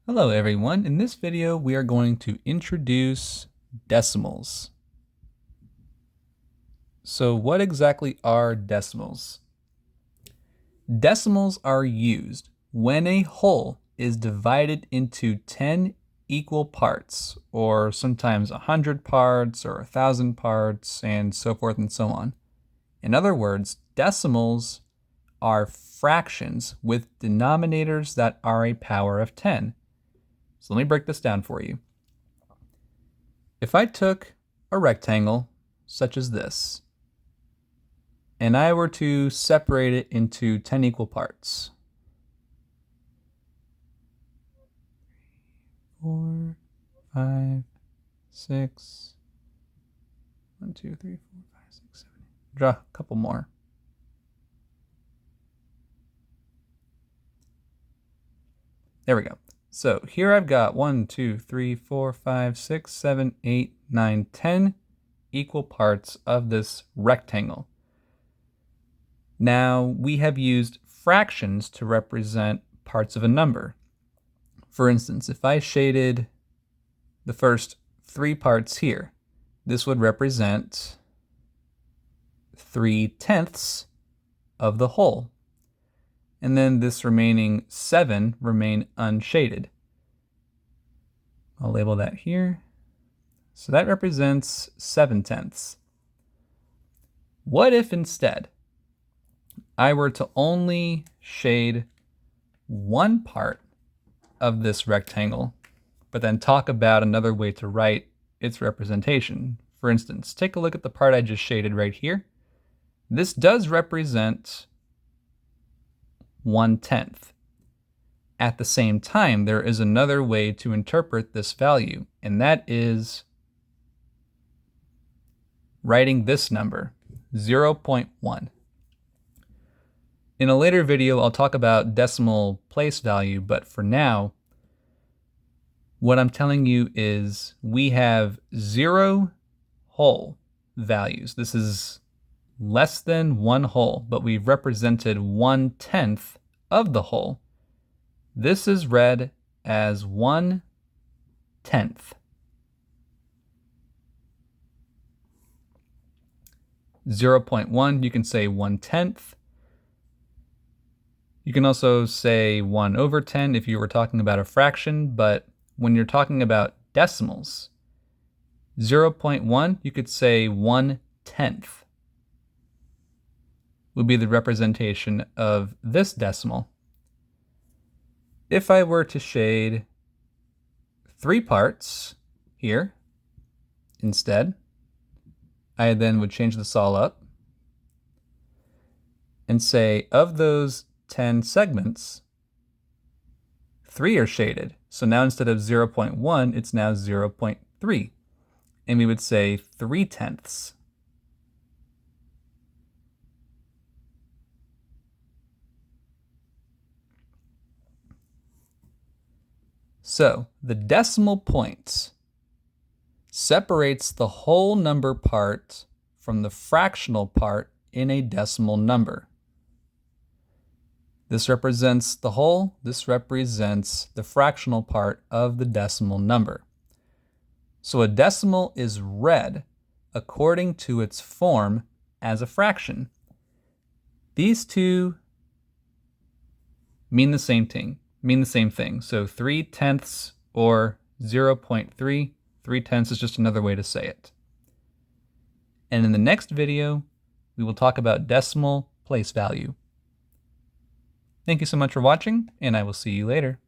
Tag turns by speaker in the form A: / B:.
A: Hello everyone, in this video we are going to introduce decimals. So what exactly are decimals? Decimals are used when a whole is divided into 10 equal parts, or sometimes 100 parts or 1,000 parts, and so forth and so on. In other words, decimals are fractions with denominators that are a power of 10. So let me break this down for you. If I took a rectangle such as this, and I were to separate it into 10 equal parts, 4, 5, 6, 1, 2, 3, 4, 5, 6, 7, 8. Draw a couple more. There we go. So here I've got 1, 2, 3, 4, 5, 6, 7, 8, 9, 10 equal parts of this rectangle. Now we have used fractions to represent parts of a number. For instance, if I shaded the first 3 parts here, this would represent 3/10 of the whole. And then this remaining 7 remain unshaded. I'll label that here. So that represents 7/10. What if instead I were to only shade one part of this rectangle, but then talk about another way to write its representation? For instance, take a look at the part I just shaded right here. This does represent 1/10. At the same time, there is another way to interpret this value, and that is writing this number, 0.1. In a later video, I'll talk about decimal place value, but for now, what I'm telling you is we have 0 whole values. This is less than 1 whole, but we've represented 1/10 of the whole. This is read as 1/10. 0.1, you can say 1/10. You can also say 1/10 if you were talking about a fraction, but when you're talking about decimals, 0.1, you could say 1/10 would be the representation of this decimal. If I were to shade 3 parts here instead, I then would change this all up and say of those 10 segments, 3 are shaded. So now instead of 0.1, it's now 0.3. And we would say 3/10. So the decimal point separates the whole number part from the fractional part in a decimal number. This represents the whole, this represents the fractional part of the decimal number. So a decimal is read according to its form as a fraction. These two mean the same thing. So 3/10 or 0.3, 3/10 is just another way to say it. And in the next video, we will talk about decimal place value. Thank you so much for watching, and I will see you later.